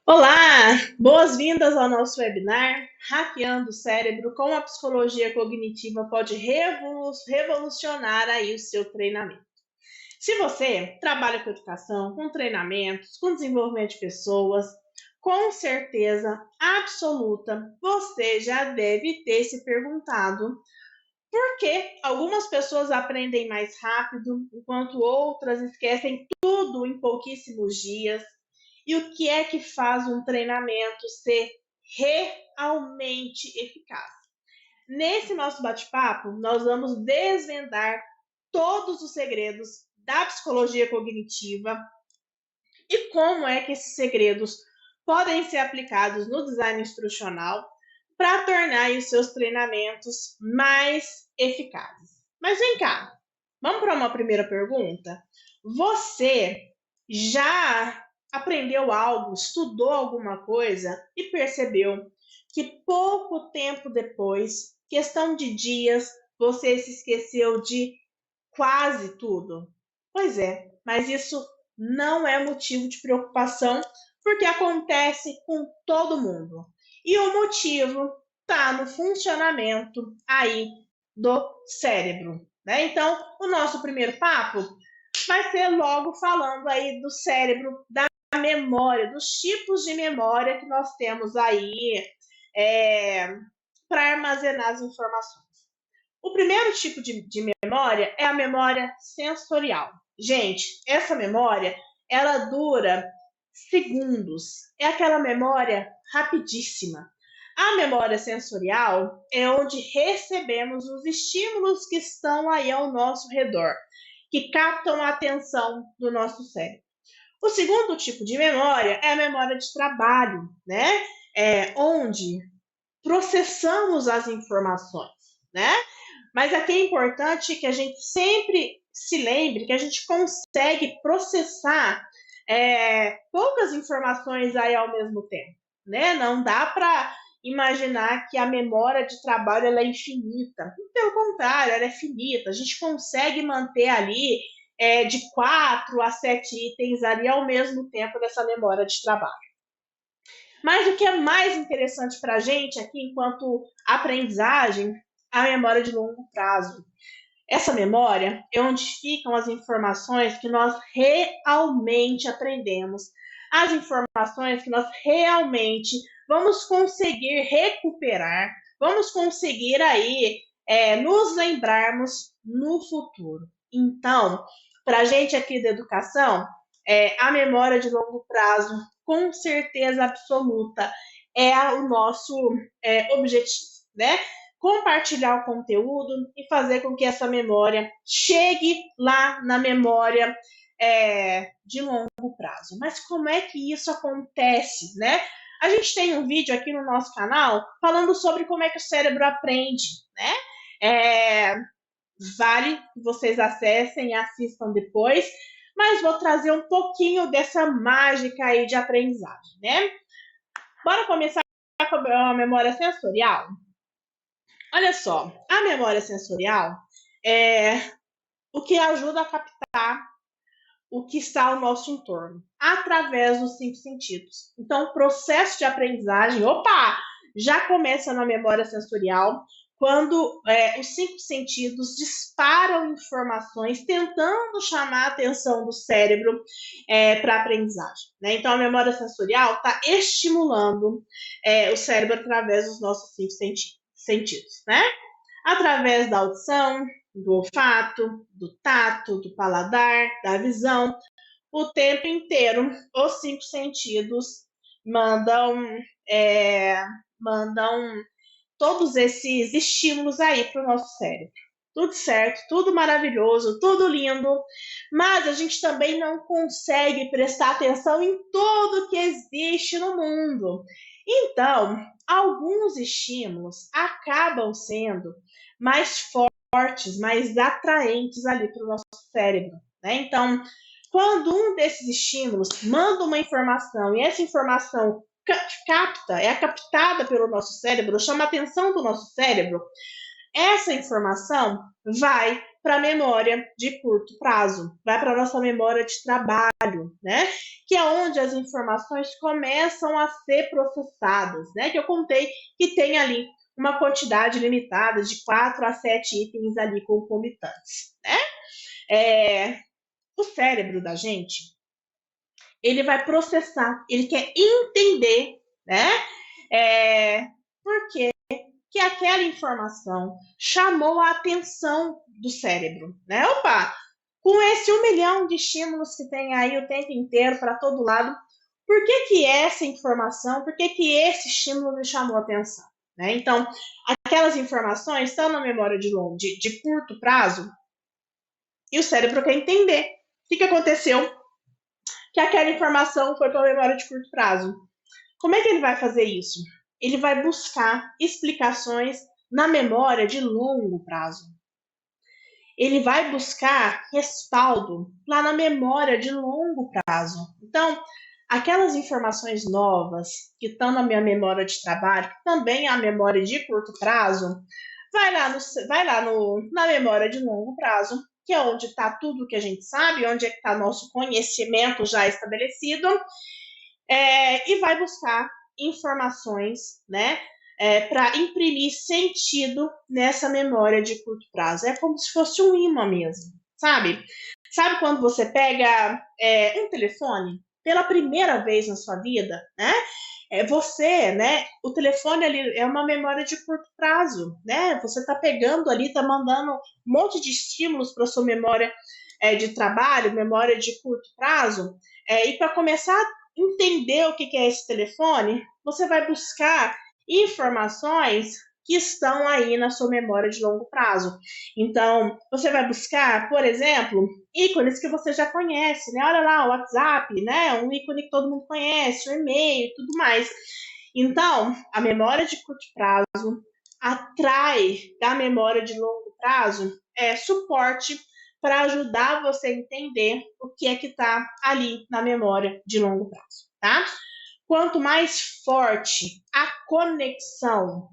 Olá, boas-vindas ao nosso webinar Hackeando o Cérebro, como a psicologia cognitiva pode revolucionar aí o seu treinamento. Se você trabalha com educação, com treinamentos, com desenvolvimento de pessoas, com certeza absoluta, você já deve ter se perguntado por que algumas pessoas aprendem mais rápido, enquanto outras esquecem tudo em pouquíssimos dias. E o que é que faz um treinamento ser realmente eficaz? Nesse nosso bate-papo, nós vamos desvendar todos os segredos da psicologia cognitiva e como é que esses segredos podem ser aplicados no design instrucional para tornar os seus treinamentos mais eficazes. Mas vem cá, vamos para uma primeira pergunta? Você já aprendeu algo, estudou alguma coisa e percebeu que pouco tempo depois, questão de dias, você se esqueceu de quase tudo? Pois é, mas isso não é motivo de preocupação, porque acontece com todo mundo. E o motivo está no funcionamento aí do cérebro, né? Então, o nosso primeiro papo vai ser logo falando aí do cérebro, da memória, dos tipos de memória que nós temos aí para armazenar as informações. O primeiro tipo de memória é a memória sensorial. Gente, essa memória, ela dura segundos. É aquela memória rapidíssima. A memória sensorial é onde recebemos os estímulos que estão aí ao nosso redor, que captam a atenção do nosso cérebro. O segundo tipo de memória é a memória de trabalho, né? Onde processamos as informações, né? Mas aqui é importante que a gente sempre se lembre que a gente consegue processar poucas informações aí ao mesmo tempo, né? Não dá para imaginar que a memória de trabalho ela é infinita. Pelo contrário, ela é finita. A gente consegue manter ali de 4 a 7 itens ali ao mesmo tempo nessa memória de trabalho. Mas o que é mais interessante para a gente aqui, enquanto aprendizagem, a memória de longo prazo. Essa memória é onde ficam as informações que nós realmente aprendemos, as informações que nós realmente vamos conseguir recuperar, vamos conseguir aí nos lembrarmos no futuro. Então, para a gente aqui da educação, a memória de longo prazo, com certeza absoluta, é o nosso objetivo, né? Compartilhar o conteúdo e fazer com que essa memória chegue lá na memória de longo prazo. Mas como é que isso acontece, né? A gente tem um vídeo aqui no nosso canal falando sobre como é que o cérebro aprende, né? Vale que vocês acessem e assistam depois, mas vou trazer um pouquinho dessa mágica aí de aprendizagem, né? Bora começar com a memória sensorial? Olha só, a memória sensorial é o que ajuda a captar o que está ao nosso entorno, através dos 5 sentidos. Então, o processo de aprendizagem, já começa na memória sensorial, quando os 5 sentidos disparam informações, tentando chamar a atenção do cérebro para a aprendizagem, né? Então, a memória sensorial está estimulando o cérebro através dos nossos 5 sentidos, né? Através da audição, do olfato, do tato, do paladar, da visão, o tempo inteiro os 5 sentidos mandam todos esses estímulos aí para o nosso cérebro. Tudo certo, tudo maravilhoso, tudo lindo, mas a gente também não consegue prestar atenção em tudo que existe no mundo. Então, alguns estímulos acabam sendo mais fortes, mais atraentes ali para o nosso cérebro, né? Então, quando um desses estímulos manda uma informação e essa informação é captada pelo nosso cérebro, chama a atenção do nosso cérebro, essa informação vai para a memória de curto prazo, vai para a nossa memória de trabalho, né? Que é onde as informações começam a ser processadas, né? Que eu contei que tem ali uma quantidade limitada de 4 a 7 itens ali concomitantes, né? O cérebro da gente, ele vai processar, ele quer entender, né? Por que aquela informação chamou a atenção do cérebro, né? Opa, com esse 1 milhão de estímulos que tem aí o tempo inteiro para todo lado, por que essa informação, por que esse estímulo me chamou a atenção? Né? Então, aquelas informações estão na memória de curto prazo e o cérebro quer entender o que aconteceu que aquela informação foi para a memória de curto prazo. Como é que ele vai fazer isso? Ele vai buscar explicações na memória de longo prazo. Ele vai buscar respaldo lá na memória de longo prazo. Então, aquelas informações novas que estão na minha memória de trabalho, que também é a memória de curto prazo, vai lá na memória de longo prazo, que é onde está tudo que a gente sabe, onde é que está nosso conhecimento já estabelecido, e vai buscar informações, né, para imprimir sentido nessa memória de curto prazo. É como se fosse um imã mesmo, sabe? Sabe quando você pega um telefone pela primeira vez na sua vida, né? O telefone ali é uma memória de curto prazo, né? Você está pegando ali, está mandando um monte de estímulos para sua memória de trabalho, memória de curto prazo, e para começar a entender o que é esse telefone, você vai buscar informações que estão aí na sua memória de longo prazo. Então, você vai buscar, por exemplo, ícones que você já conhece, né? Olha lá, o WhatsApp, né? Um ícone que todo mundo conhece, o e-mail e tudo mais. Então, a memória de curto prazo atrai da memória de longo prazo suporte para ajudar você a entender o que é que está ali na memória de longo prazo, tá? Quanto mais forte a conexão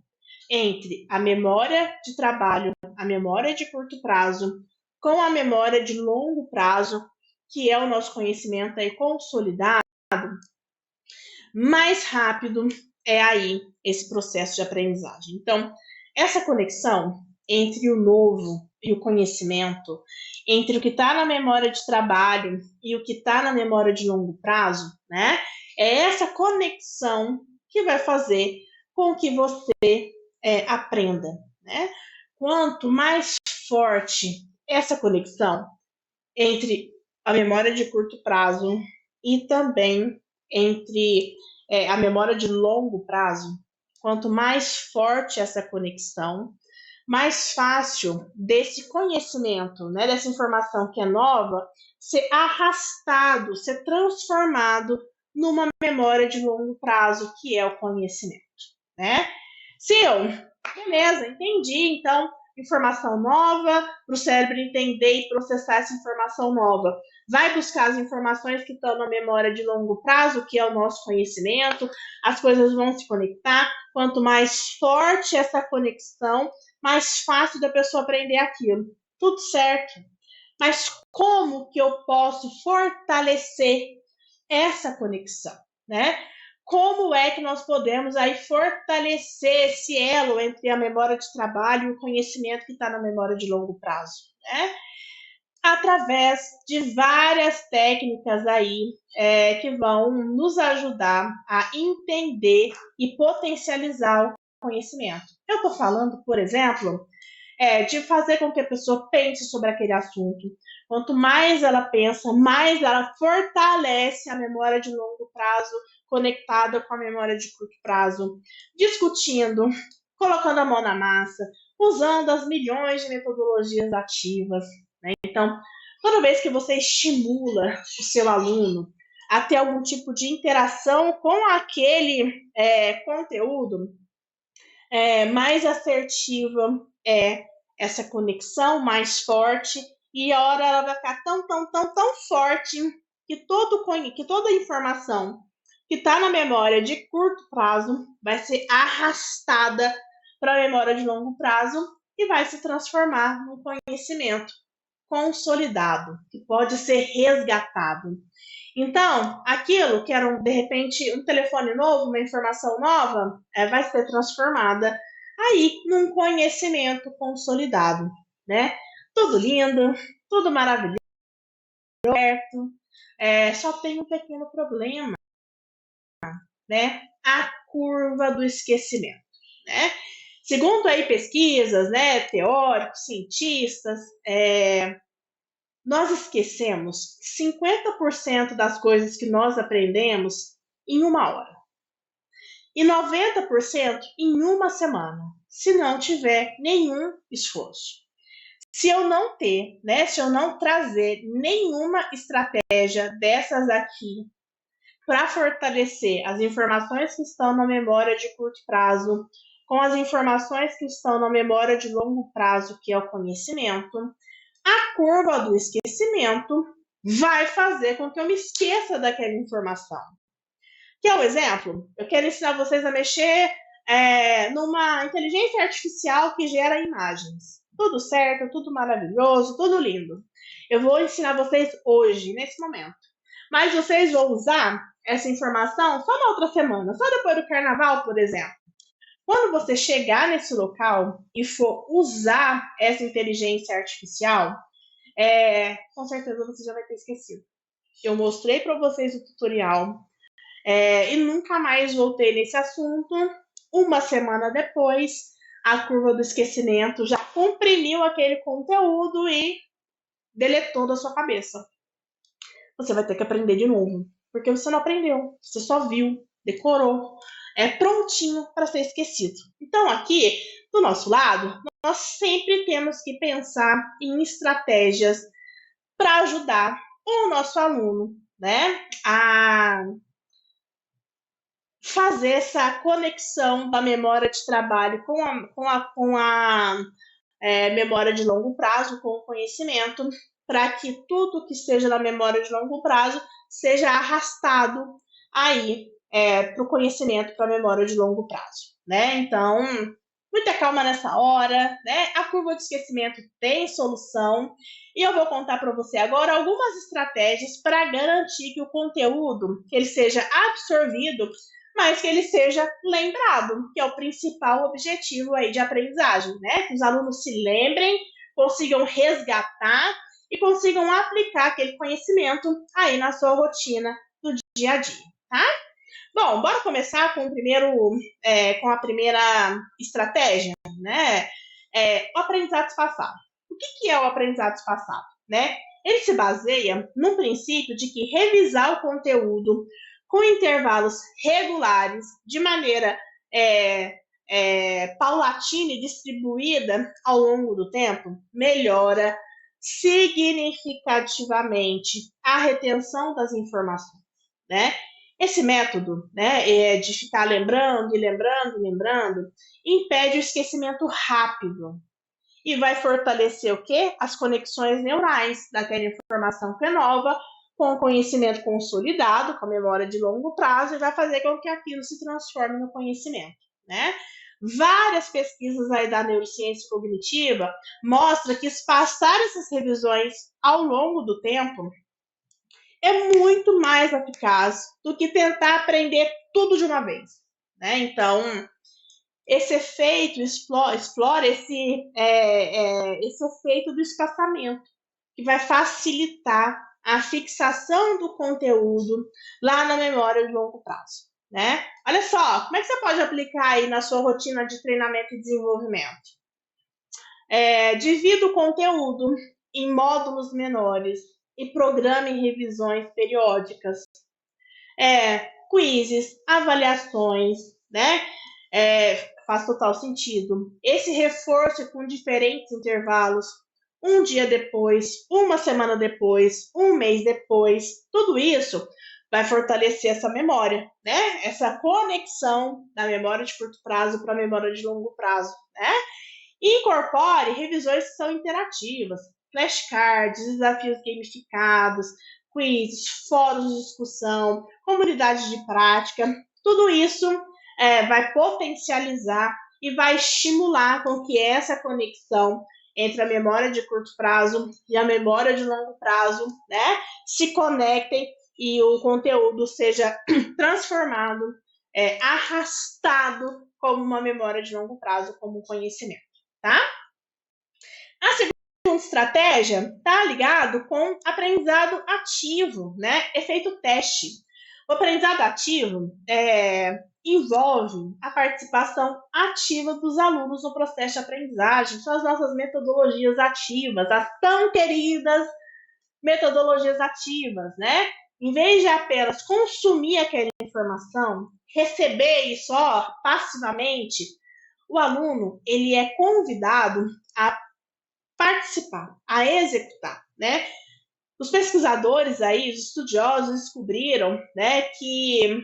entre a memória de trabalho, a memória de curto prazo, com a memória de longo prazo, que é o nosso conhecimento aí consolidado, mais rápido é aí esse processo de aprendizagem. Então, essa conexão entre o novo e o conhecimento, entre o que está na memória de trabalho e o que está na memória de longo prazo, né? É essa conexão que vai fazer com que você aprenda, né? Quanto mais forte essa conexão entre a memória de curto prazo e também entre a memória de longo prazo, quanto mais forte essa conexão, mais fácil desse conhecimento, né, dessa informação que é nova, ser arrastado, ser transformado numa memória de longo prazo, que é o conhecimento, né? Beleza, entendi. Então, informação nova, para o cérebro entender e processar essa informação nova. Vai buscar as informações que estão na memória de longo prazo, que é o nosso conhecimento, as coisas vão se conectar. Quanto mais forte essa conexão, mais fácil da pessoa aprender aquilo. Tudo certo. Mas como que eu posso fortalecer essa conexão, né? Como é que nós podemos aí fortalecer esse elo entre a memória de trabalho e o conhecimento que está na memória de longo prazo, né? Através de várias técnicas aí que vão nos ajudar a entender e potencializar o conhecimento. Eu estou falando, por exemplo, de fazer com que a pessoa pense sobre aquele assunto. Quanto mais ela pensa, mais ela fortalece a memória de longo prazo conectada com a memória de curto prazo, discutindo, colocando a mão na massa, usando as milhões de metodologias ativas, né? Então, toda vez que você estimula o seu aluno a ter algum tipo de interação com aquele conteúdo, mais assertiva é essa conexão, mais forte, e a hora ela vai ficar tão forte que toda a informação que está na memória de curto prazo vai ser arrastada para a memória de longo prazo e vai se transformar num conhecimento consolidado, que pode ser resgatado. Então, aquilo que era, de repente, um telefone novo, uma informação nova, vai ser transformada aí num conhecimento consolidado, né? Tudo lindo, tudo maravilhoso, só tem um pequeno problema, né? A curva do esquecimento, né? Segundo aí pesquisas, né, teóricos, cientistas, nós esquecemos 50% das coisas que nós aprendemos em uma hora. E 90% em uma semana, se não tiver nenhum esforço. Se eu não ter, né, se eu não trazer nenhuma estratégia dessas aqui para fortalecer as informações que estão na memória de curto prazo com as informações que estão na memória de longo prazo, que é o conhecimento, a curva do esquecimento vai fazer com que eu me esqueça daquela informação. Quer um exemplo? Eu quero ensinar vocês a mexer numa inteligência artificial que gera imagens. Tudo certo, tudo maravilhoso, tudo lindo. Eu vou ensinar vocês hoje, nesse momento. Mas vocês vão usar essa informação só na outra semana, só depois do carnaval, por exemplo. Quando você chegar nesse local e for usar essa inteligência artificial, com certeza você já vai ter esquecido. Eu mostrei para vocês o tutorial e nunca mais voltei nesse assunto. Uma semana depois, a curva do esquecimento já comprimiu aquele conteúdo e deletou da sua cabeça. Você vai ter que aprender de novo, porque você não aprendeu, você só viu, decorou, prontinho para ser esquecido. Então, aqui, do nosso lado, nós sempre temos que pensar em estratégias para ajudar o nosso aluno, né, a fazer essa conexão da memória de trabalho com a memória de longo prazo, com o conhecimento, para que tudo que esteja na memória de longo prazo seja arrastado aí para o conhecimento, para a memória de longo prazo, né? Então, muita calma nessa hora, né? A curva de esquecimento tem solução e eu vou contar para você agora algumas estratégias para garantir que o conteúdo que ele seja absorvido, mas que ele seja lembrado, que é o principal objetivo aí de aprendizagem, né? Que os alunos se lembrem, consigam resgatar e consigam aplicar aquele conhecimento aí na sua rotina do dia a dia, tá? Bom, bora começar com com a primeira estratégia, né? O aprendizado espaçado. O que é o aprendizado espaçado, né? Ele se baseia no princípio de que revisar o conteúdo com intervalos regulares, de maneira paulatina e distribuída ao longo do tempo, melhora significativamente a retenção das informações, né? Esse método, né, de ficar lembrando, impede o esquecimento rápido e vai fortalecer o quê? As conexões neurais daquela informação que é nova com o conhecimento consolidado, com a memória de longo prazo, e vai fazer com que aquilo se transforme no conhecimento, né? Várias pesquisas aí da neurociência cognitiva mostram que espaçar essas revisões ao longo do tempo é muito mais eficaz do que tentar aprender tudo de uma vez, né? Então, esse efeito explora esse efeito do espaçamento, que vai facilitar a fixação do conteúdo lá na memória de longo prazo, né? Olha só, como é que você pode aplicar aí na sua rotina de treinamento e desenvolvimento? Divida o conteúdo em módulos menores e programe revisões periódicas. Quizzes, avaliações, né? Faz total sentido. Esse reforço com diferentes intervalos, um dia depois, uma semana depois, um mês depois, tudo isso vai fortalecer essa memória, né? Essa conexão da memória de curto prazo para a memória de longo prazo, né? E incorpore revisões que são interativas, flashcards, desafios gamificados, quizzes, fóruns de discussão, comunidades de prática. Tudo isso vai potencializar e vai estimular com que essa conexão entre a memória de curto prazo e a memória de longo prazo, né, se conectem e o conteúdo seja transformado, arrastado como uma memória de longo prazo, como um conhecimento, tá? A segunda estratégia está ligado com aprendizado ativo, né? Efeito teste. O aprendizado ativo envolve a participação ativa dos alunos no processo de aprendizagem. São as nossas metodologias ativas, as tão queridas metodologias ativas, né? Em vez de apenas consumir aquela informação, receber isso passivamente, o aluno ele é convidado a participar, a executar, né? Os pesquisadores aí, os estudiosos descobriram, né, que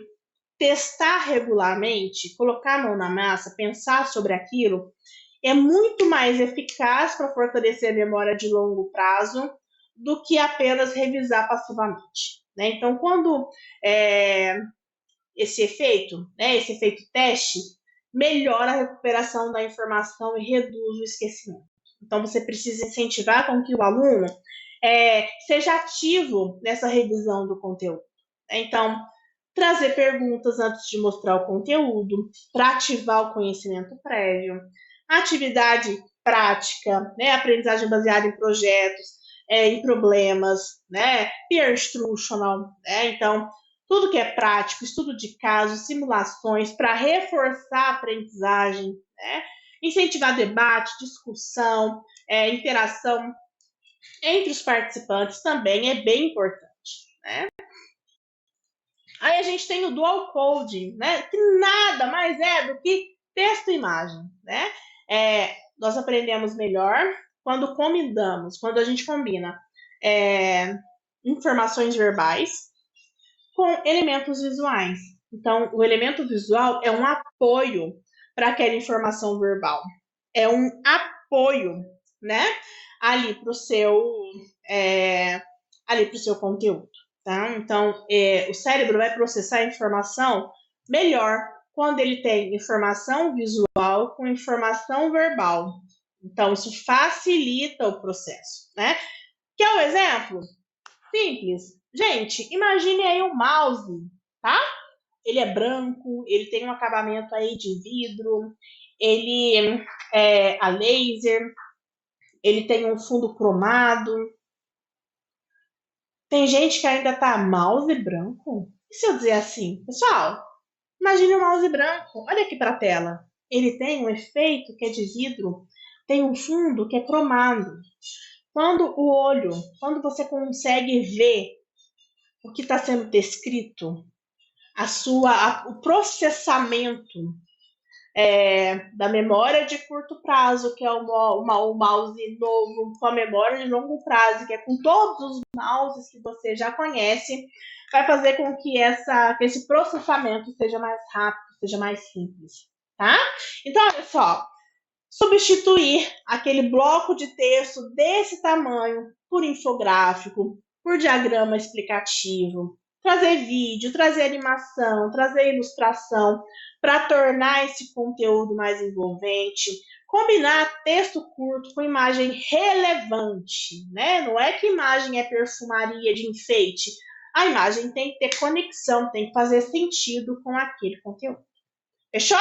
testar regularmente, colocar a mão na massa, pensar sobre aquilo, é muito mais eficaz para fortalecer a memória de longo prazo do que apenas revisar passivamente, né? Então, quando esse efeito teste, melhora a recuperação da informação e reduz o esquecimento. Então, você precisa incentivar com que o aluno seja ativo nessa revisão do conteúdo. Então, trazer perguntas antes de mostrar o conteúdo, para ativar o conhecimento prévio, atividade prática, né, aprendizagem baseada em projetos, em problemas, né, peer instructional, né, então, tudo que é prático, estudo de casos, simulações, para reforçar a aprendizagem, né, incentivar debate, discussão, interação entre os participantes também é bem importante, né? Aí a gente tem o dual coding, né? Que nada mais é do que texto e imagem, né? Nós aprendemos melhor quando quando a gente combina informações verbais com elementos visuais. Então, o elemento visual é um apoio para aquela informação verbal. É um apoio, né? Ali para o seu conteúdo. Tá? Então, o cérebro vai processar a informação melhor quando ele tem informação visual com informação verbal. Então, isso facilita o processo, né? Quer um exemplo? Simples. Gente, imagine aí um mouse, tá? Ele é branco, ele tem um acabamento aí de vidro, ele é a laser, ele tem um fundo cromado. Tem gente que ainda tá mouse branco? E se eu dizer assim, pessoal, imagine um mouse branco, olha aqui para a tela. Ele tem um efeito que é de vidro, tem um fundo que é cromado. Quando você consegue ver o que está sendo descrito, o processamento da memória de curto prazo, que é o mouse novo, com a memória de longo prazo, que é com todos os mouses que você já conhece, vai fazer com que esse processamento seja mais rápido, seja mais simples, tá? Então, olha só, substituir aquele bloco de texto desse tamanho por infográfico, por diagrama explicativo, trazer vídeo, trazer animação, trazer ilustração, para tornar esse conteúdo mais envolvente, combinar texto curto com imagem relevante, né? Não é que imagem é perfumaria de enfeite. A imagem tem que ter conexão, tem que fazer sentido com aquele conteúdo. Fechou?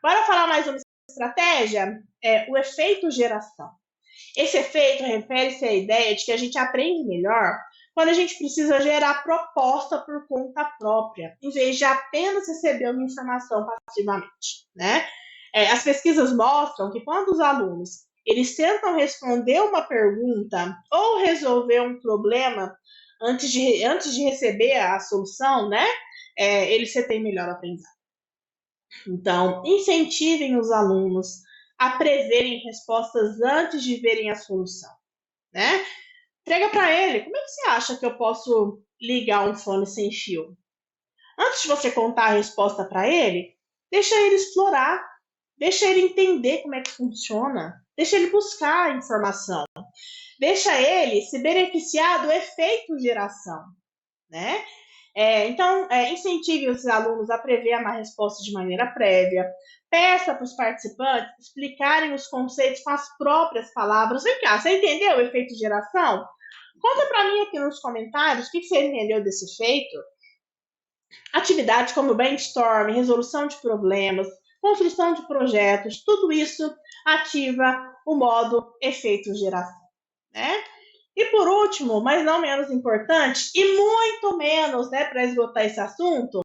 Bora falar mais uma estratégia? O efeito geração. Esse efeito refere-se à ideia de que a gente aprende melhor quando a gente precisa gerar proposta por conta própria, em vez de apenas receber uma informação passivamente, né? As pesquisas mostram que quando os alunos eles tentam responder uma pergunta ou resolver um problema antes de receber a solução, né? Eles têm melhor aprendizado. Então, incentivem os alunos a preverem respostas antes de verem a solução, né? Entrega para ele, como é que você acha que eu posso ligar um fone sem fio? Antes de você contar a resposta para ele, deixa ele explorar, deixa ele entender como é que funciona, deixa ele buscar a informação, deixa ele se beneficiar do efeito geração, né? Então, incentive os alunos a prever uma resposta de maneira prévia. Peça para os participantes explicarem os conceitos com as próprias palavras. Vem cá, você entendeu o efeito de geração? Conta para mim aqui nos comentários o que você entendeu desse efeito. Atividades como brainstorming, resolução de problemas, construção de projetos, tudo isso ativa o modo efeito geração, né? E por último, mas não menos importante, e muito menos, né, para esgotar esse assunto,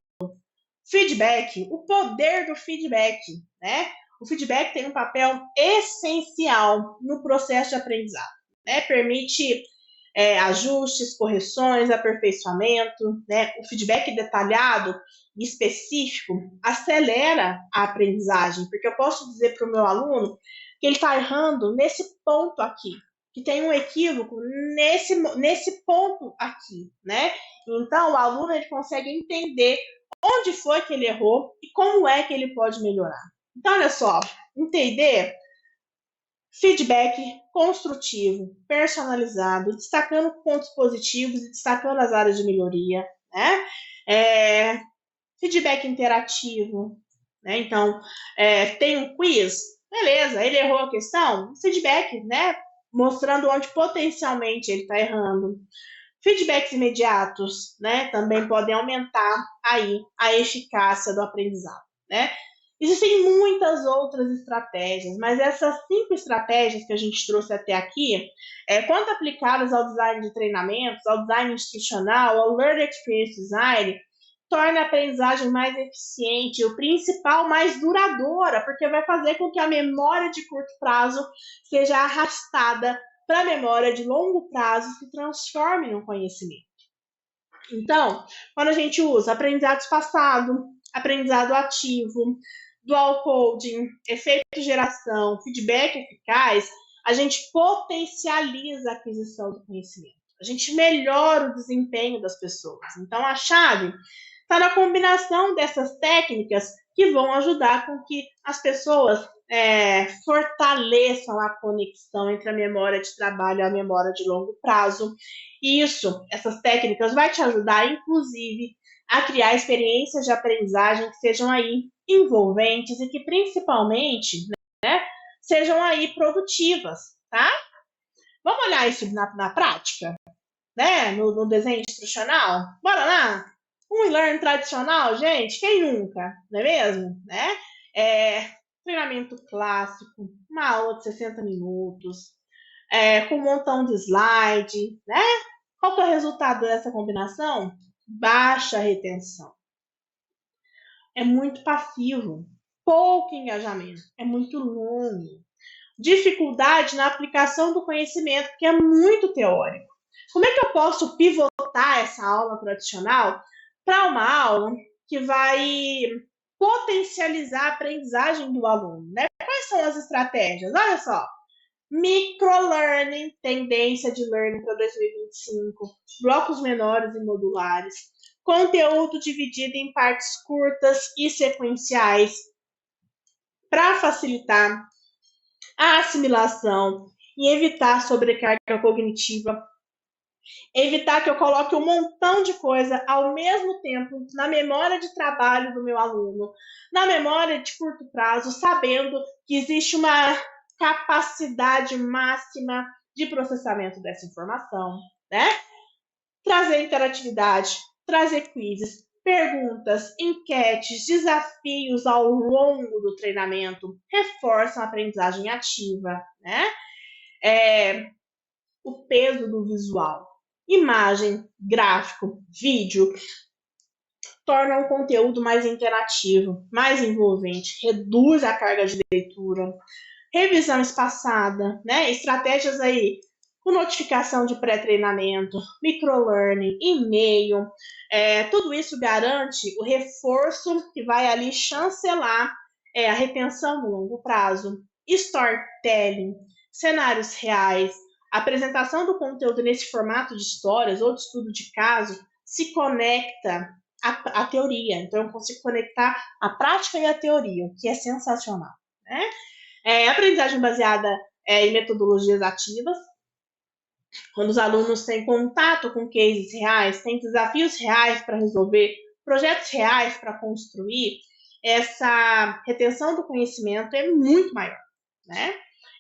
feedback, o poder do feedback, né? O feedback tem um papel essencial no processo de aprendizado, né? Permite ajustes, correções, aperfeiçoamento, né? O feedback detalhado e específico acelera a aprendizagem, porque eu posso dizer para o meu aluno que ele está errando nesse ponto aqui, que tem um equívoco nesse ponto aqui, né? Então, o aluno ele consegue entender onde foi que ele errou e como é que ele pode melhorar. Então, olha só, entender feedback construtivo, personalizado, destacando pontos positivos e destacando as áreas de melhoria, né? Feedback interativo, né? Então, tem um quiz, beleza, ele errou a questão, feedback, né? Mostrando onde potencialmente ele está errando. Feedbacks imediatos, né? Também podem aumentar aí a eficácia do aprendizado, né? Existem muitas outras estratégias, mas essas 5 estratégias que a gente trouxe até aqui, quando aplicadas ao design de treinamentos, ao design institucional, ao Learning Experience Design, torna a aprendizagem mais eficiente e o principal, mais duradoura, porque vai fazer com que a memória de curto prazo seja arrastada para a memória de longo prazo se transforme em um conhecimento. Então, quando a gente usa aprendizado espaçado, aprendizado ativo, dual coding, efeito de geração, feedback eficaz, a gente potencializa a aquisição do conhecimento. A gente melhora o desempenho das pessoas. Então, a chave está na combinação dessas técnicas que vão ajudar com que as pessoas fortaleçam a conexão entre a memória de trabalho e a memória de longo prazo. E essas técnicas vai te ajudar, inclusive, a criar experiências de aprendizagem que sejam aí envolventes e que principalmente, né, sejam aí produtivas, tá? Vamos olhar isso na prática, né? No desenho instrucional? Bora lá? Um e-learning tradicional, gente, quem nunca, não é mesmo? Né? Treinamento clássico, uma aula de 60 minutos, com um montão de slide, né? Qual que é o resultado dessa combinação? Baixa retenção. É muito passivo, pouco engajamento, é muito longo. Dificuldade na aplicação do conhecimento, que é muito teórico. Como é que eu posso pivotar essa aula tradicional para uma aula que vai potencializar a aprendizagem do aluno, né? Quais são as estratégias? Olha só, microlearning, tendência de learning para 2025, blocos menores e modulares, conteúdo dividido em partes curtas e sequenciais para facilitar a assimilação e evitar sobrecarga cognitiva, evitar que eu coloque um montão de coisa ao mesmo tempo na memória de trabalho do meu aluno, na memória de curto prazo, sabendo que existe uma capacidade máxima de processamento dessa informação, né? Trazer interatividade, trazer quizzes, perguntas, enquetes, desafios ao longo do treinamento reforçam a aprendizagem ativa, né? O peso do visual, imagem, gráfico, vídeo, torna o conteúdo mais interativo, mais envolvente, reduz a carga de leitura, revisão espaçada, né? Estratégias aí com notificação de pré-treinamento, microlearning, e-mail, tudo isso garante o reforço que vai ali chancelar a retenção no longo prazo, storytelling, cenários reais, apresentação do conteúdo nesse formato de histórias ou de estudo de caso se conecta à teoria. Então, eu consigo conectar a prática e a teoria, o que é sensacional, né? Aprendizagem baseada em metodologias ativas, quando os alunos têm contato com cases reais, têm desafios reais para resolver, projetos reais para construir, essa retenção do conhecimento é muito maior, né?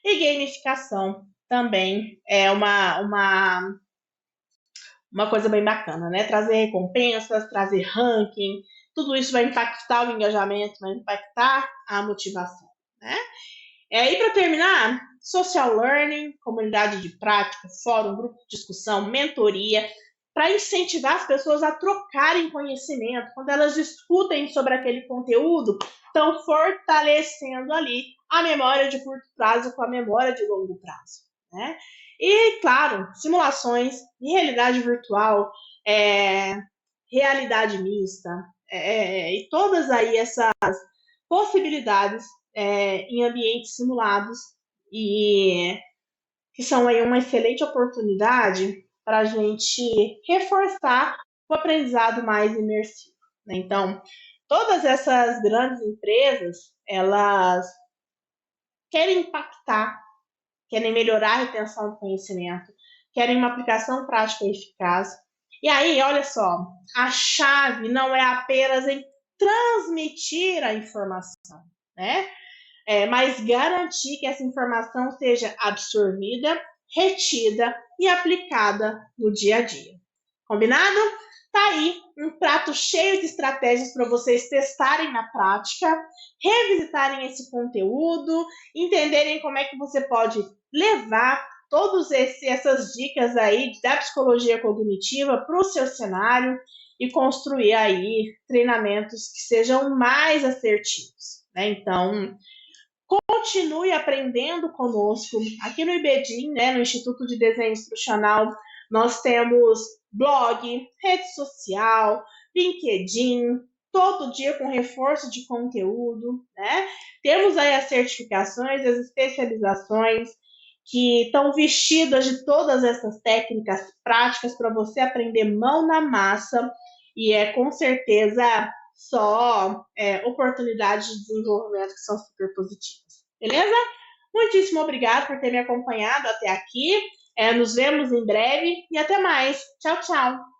E gamificação também é uma coisa bem bacana, né? Trazer recompensas, trazer ranking, tudo isso vai impactar o engajamento, vai impactar a motivação, né? E para terminar, social learning, comunidade de prática, fórum, grupo de discussão, mentoria, para incentivar as pessoas a trocarem conhecimento. Quando elas discutem sobre aquele conteúdo, estão fortalecendo ali a memória de curto prazo com a memória de longo prazo, né? E, claro, simulações de realidade virtual, realidade mista, e todas aí essas possibilidades em ambientes simulados e que são aí uma excelente oportunidade para a gente reforçar o aprendizado mais imersivo, né? Então, todas essas grandes empresas, elas querem impactar, querem melhorar a retenção do conhecimento, querem uma aplicação prática e eficaz. E aí, olha só, a chave não é apenas em transmitir a informação, né? Mas garantir que essa informação seja absorvida, retida e aplicada no dia a dia. Combinado? Tá aí um prato cheio de estratégias para vocês testarem na prática, revisitarem esse conteúdo, entenderem como é que você pode levar todas essas dicas aí da psicologia cognitiva para o seu cenário e construir aí treinamentos que sejam mais assertivos, né? Então, continue aprendendo conosco. Aqui no IBDIM, né, no Instituto de Desenho Instrucional, nós temos blog, rede social, LinkedIn, todo dia com reforço de conteúdo, né? Temos aí as certificações, as especializações que estão vestidas de todas essas técnicas práticas para você aprender mão na massa e com certeza só oportunidades de desenvolvimento que são super positivas. Beleza? Muitíssimo obrigada por ter me acompanhado até aqui. Nos vemos em breve e até mais. Tchau, tchau.